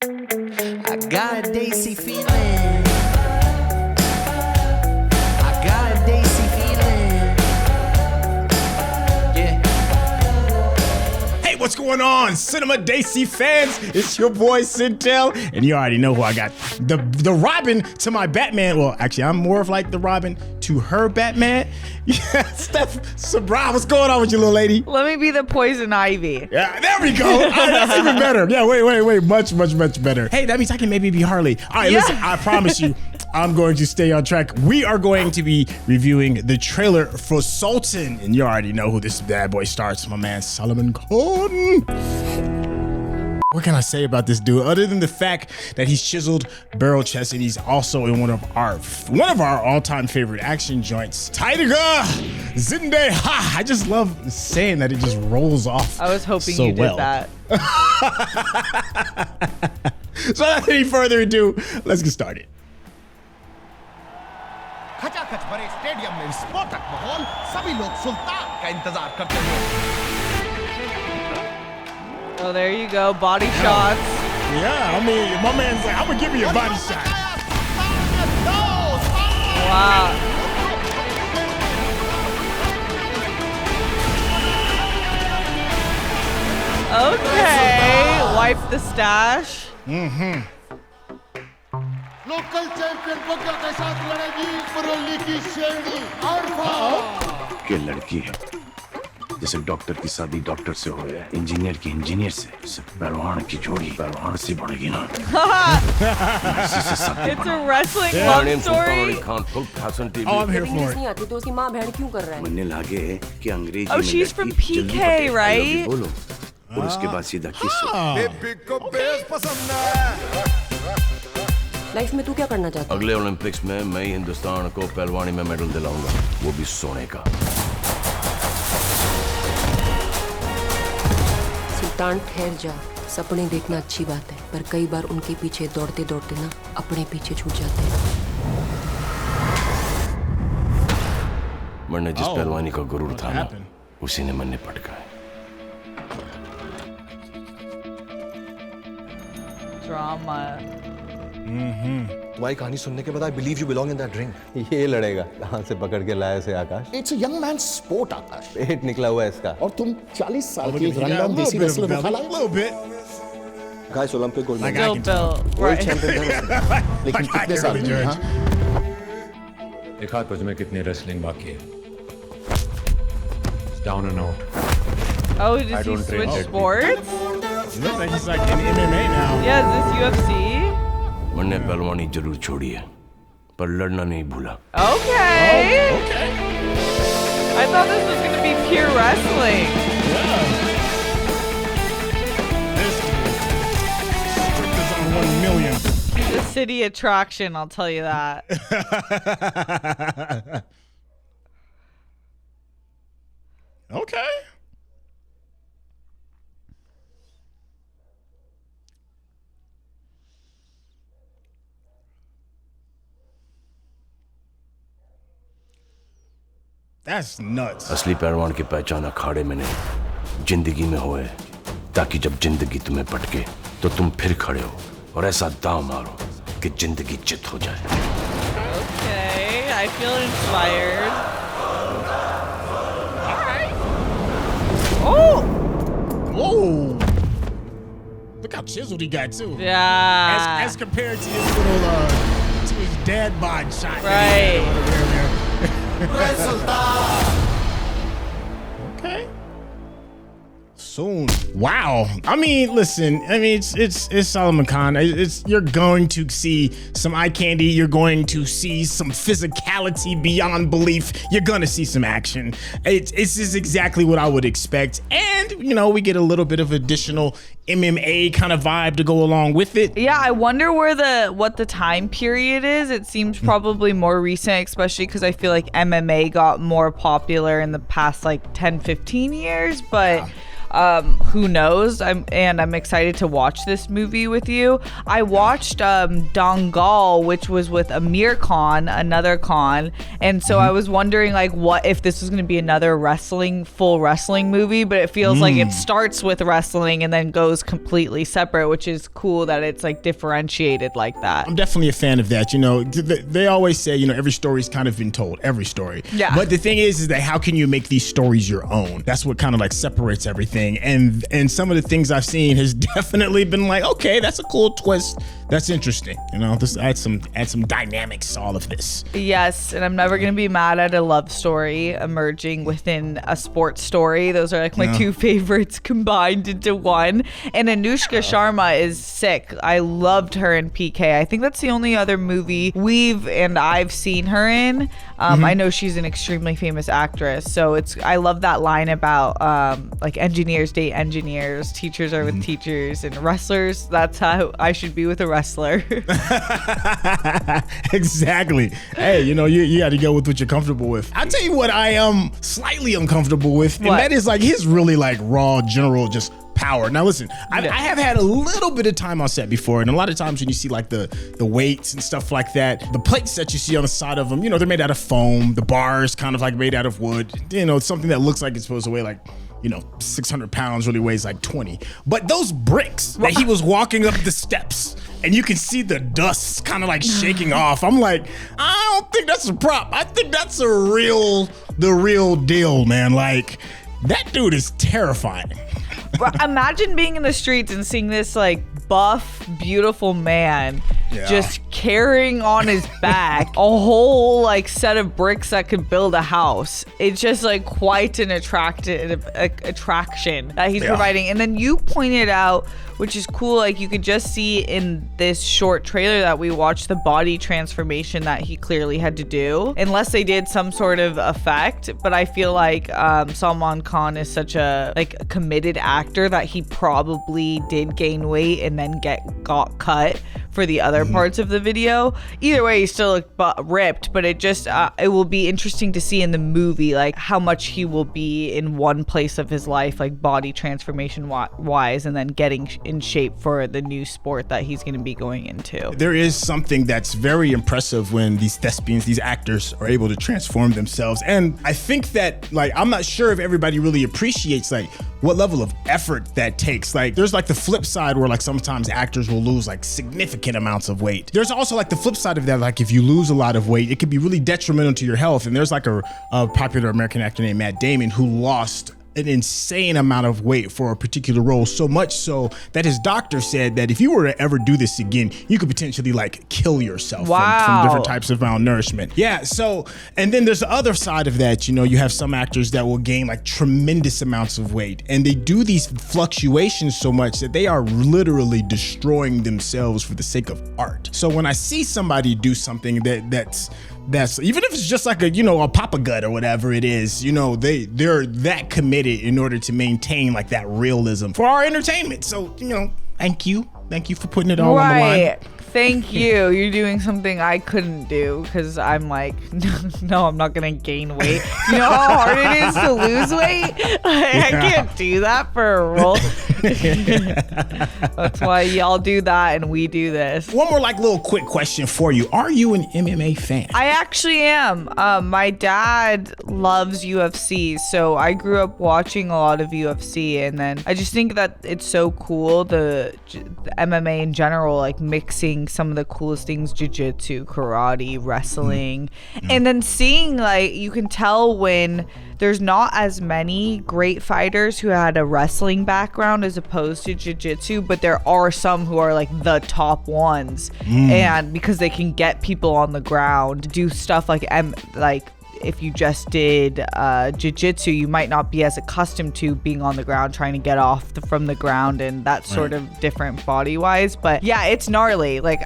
I got a Desi feeling. I got a Desi feeling. Yeah. Hey, what's going on, Cinema Desi fans? It's your boy SYNTELL, and you already know who I got. The Robin to my Batman. Well, actually, I'm more of like the Robin to her Batman. Yeah, Steph Sabra, what's going on with you, little lady? Let me be the poison ivy. Yeah, there we go. All right, that's even better. Yeah, wait. Much better. Hey, that means I can maybe be Harley. All right, Listen, I promise you, I'm going to stay on track. We are going to be reviewing the trailer for Sultan, and you already know who this bad boy stars, my man Salman Khan. What can I say about this dude other than the fact that he's chiseled, barrel chested? He's also in one of our all-time favorite action joints, Tiger Zinde Ha. I just love saying that; it just rolls off. I was hoping so you did well. that. So without any further ado, let's get started. खचाखच भरे stadium में विस्फोटक माहौल, सभी लोग सुल्तान का इंतजार करते हुए। Oh, there you go. Body shots. Yeah, I mean, my man's like, I'm gonna give you a body shot. Wow. Okay. Wipe the stash. Local champion Bagga के साथ लड़ेगी मुरली की शेरनी आरफा। ये लड़की है जैसे डॉक्टर की शादी डॉक्टर से हो है, इंजीनियर की इंजीनियर से पहलवान की जोड़ी पहलवान से बढ़ेगी ना। It's a wrestling love story. Oh, I'm here for it. नहीं आती तो उसकी माँ बहन क्यों कर रहा है? मन्ने लागे कि अंग्रेजी Oh, में she's from लड़की जल्दी PK, पटे, I love you right? बोलो और उसके बाद सीधा किस लाइफ में तू क्या करना चाहता है? अगले ओलंपिक्स में मैं हिंदुस्तान को पहलवानी में मेडल दिलाऊंगा, वो भी सोने का। सुल्तान ठहर जा, सपने देखना अच्छी बात है, पर कई बार उनके पीछे दौड़ते दौड़ते ना अपने पीछे छूट जाते हैं। मैंने जिस पहलवानी का गुरूर था ना, उसी ने मैंने पटका है। Drama. तुम्हारी कहानी सुनने के बाद I believe you belong in that ring. ये लड़ेगा कहाँ से पकड़ के लाया से आकाश? It's a young man's sport, आकाश। पेट निकला हुआ है इसका। और तुम 40 साल Look की at you, got a रंगदार little देसी bit of a wrestler belly, उठा a little bit. Guys Olympic gold Like medal. I Still can tell. Bill. World Right. Champion था लेकिन कितने साल really में? judge. हाँ? देखा तुझ में कितनी रेसलिंग बाकी है। Down and out. Oh, does he don't train switch that sports? He looks like he's like in MMA now. Yeah, is this UFC? मैंने पहलवानी जरूर छोड़ी है, पर लड़ना नहीं भूला। Okay. Okay. I thought this was going to be pure wrestling. This is on 1 million. The city attraction, I'll tell you that. Okay. That's nuts. असली पहलवान की पहचान अखाड़े में नहीं, जिंदगी में होए, ताकि जब जिंदगी तुम्हें पटके तो तुम फिर खड़े हो और ऐसा दांव मारो कि जिंदगी चित हो जाए। Okay, I feel inspired. Oh! Whoa. Look how chiseled he got too. Yeah. As compared to his little to his dad bod shot. Right. Okay. Soon. Wow. I mean, listen. I mean, it's Salman Khan. You're going to see some eye candy. You're going to see some physicality beyond belief. You're gonna see some action. It's just exactly what I would expect. And you know, we get a little bit of additional MMA kind of vibe to go along with it. Yeah, I wonder what the time period is. It seems probably more recent, especially because I feel like MMA got more popular in the past like 10, 15 years. But who knows? I'm excited to watch this movie with you. I watched Dangal, which was with Amir Khan, another Khan, and so I was wondering like what if this was going to be another full wrestling movie, but it feels like it starts with wrestling and then goes completely separate, which is cool that it's like differentiated like that. I'm definitely a fan of that. You know, they always say, you know, every story's kind of been told, every story. Yeah. But the thing is that how can you make these stories your own? That's what kind of like separates everything. And some of the things I've seen has definitely been like, okay, that's a cool twist. That's interesting. You know, this add some dynamics to all of this. Yes, and I'm never gonna be mad at a love story emerging within a sports story. Those are like my two favorites combined into one. And Anushka Sharma is sick. I loved her in PK. I think that's the only other movie I've seen her in. I know she's an extremely famous actress, so I love that line about like engineers date engineers, teachers are with teachers, and wrestlers. That's how I should be with a wrestler. Exactly. Hey, you know, you got to go with what you're comfortable with. I'll tell you what I am slightly uncomfortable with, and that is like his really like raw general just power. Now listen, I have had a little bit of time on set before, and a lot of times when you see like the weights and stuff like that, the plates that you see on the side of them, you know, they're made out of foam. The bars kind of like made out of wood. You know, something that looks like it's supposed to weigh like, you know, 600 pounds really weighs like 20. But those bricks that he was walking up the steps, and you can see the dust kind of like shaking off. I'm like, I don't think that's a prop. I think that's the real deal, man. Like, that dude is terrifying. Imagine being in the streets and seeing this like buff, beautiful man just carrying on his back a whole like set of bricks that could build a house. It's just like quite an attraction that he's providing. And then you pointed out, which is cool, like you could just see in this short trailer that we watched the body transformation that he clearly had to do, unless they did some sort of effect. But I feel like Salman Khan is such a like a committed actor that he probably did gain weight and then got cut for the other parts of the video. Either way, he still looked ripped, but it just it will be interesting to see in the movie like how much he will be in one place of his life, like body transformation wise, and then getting in shape for the new sport that he's going to be going into. There is something that's very impressive when these thespians, these actors, are able to transform themselves. And I think that, like, I'm not sure if everybody really appreciates like what level of effort that takes. Like, there's like the flip side where like sometimes actors will lose like significant amounts of weight. There's also like the flip side of that, like if you lose a lot of weight, it can be really detrimental to your health. And there's like a popular American actor named Matt Damon who lost an insane amount of weight for a particular role, so much so that his doctor said that if you were to ever do this again, you could potentially like kill yourself from different types of malnourishment. Yeah, so, and then there's the other side of that, you know, you have some actors that will gain like tremendous amounts of weight, and they do these fluctuations so much that they are literally destroying themselves for the sake of art. So when I see somebody do something that's even if it's just like a, you know, a Papa gut or whatever it is, you know, they're that committed in order to maintain like that realism for our entertainment. So, you know, thank you for putting it all on the line. Thank you. You're doing something I couldn't do because I'm like, no, I'm not going to gain weight. You know how hard it is to lose weight? I can't do that for a role. That's why y'all do that and we do this. One more like little quick question for you. Are you an MMA fan? I actually am. My dad loves UFC, so I grew up watching a lot of UFC, and then I just think that it's so cool, the MMA in general, like mixing some of the coolest things, jiu-jitsu, karate, wrestling, and then seeing like you can tell when there's not as many great fighters who had a wrestling background as opposed to jiu-jitsu, but there are some who are like the top ones, and because they can get people on the ground, do stuff like if you just did jiu-jitsu, you might not be as accustomed to being on the ground, trying to get off from the ground, and that's sort of different body-wise. But yeah, it's gnarly. Like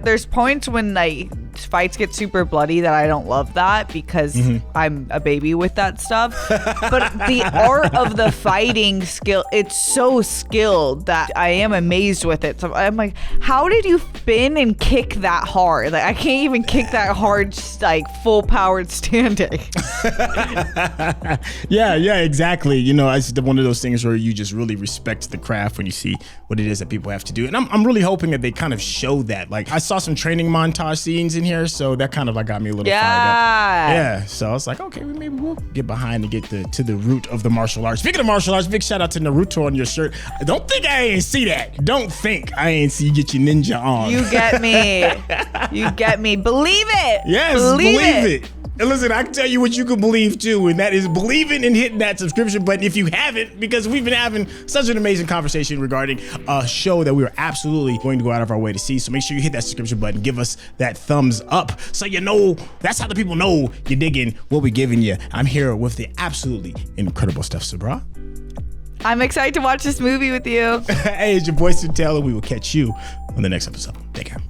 there's points when like fights get super bloody that I don't love that because I'm a baby with that stuff. But the art of the fighting skill, it's so skilled that I am amazed with it. So I'm like, how did you spin and kick that hard? Like I can't even kick that hard, like full powered standing. Yeah, exactly. You know, it's one of those things where you just really respect the craft when you see what it is that people have to do. And I'm really hoping that they kind of show that. Like I saw some training montage scenes in here, so that kind of like got me a little fired up. Yeah, so I was like, okay, maybe we'll get behind and get to the root of the martial arts. Speaking of martial arts, big shout out to Naruto on your shirt. Don't think I ain't see that. Don't think I ain't see you get your ninja on. You get me. You get me. Believe it. Yes, believe it. And listen, I can tell you what you can believe too, and that is believing and hitting that subscription button if you haven't, because we've been having such an amazing conversation regarding a show that we are absolutely going to go out of our way to see. So make sure you hit that subscription button, give us that thumbs up, so you know, that's how the people know you're digging what we're giving you. I'm here with the absolutely incredible Steph Sabra. I'm excited to watch this movie with you. Hey, it's your boy SYNTELL, and we will catch you on the next episode. Take care.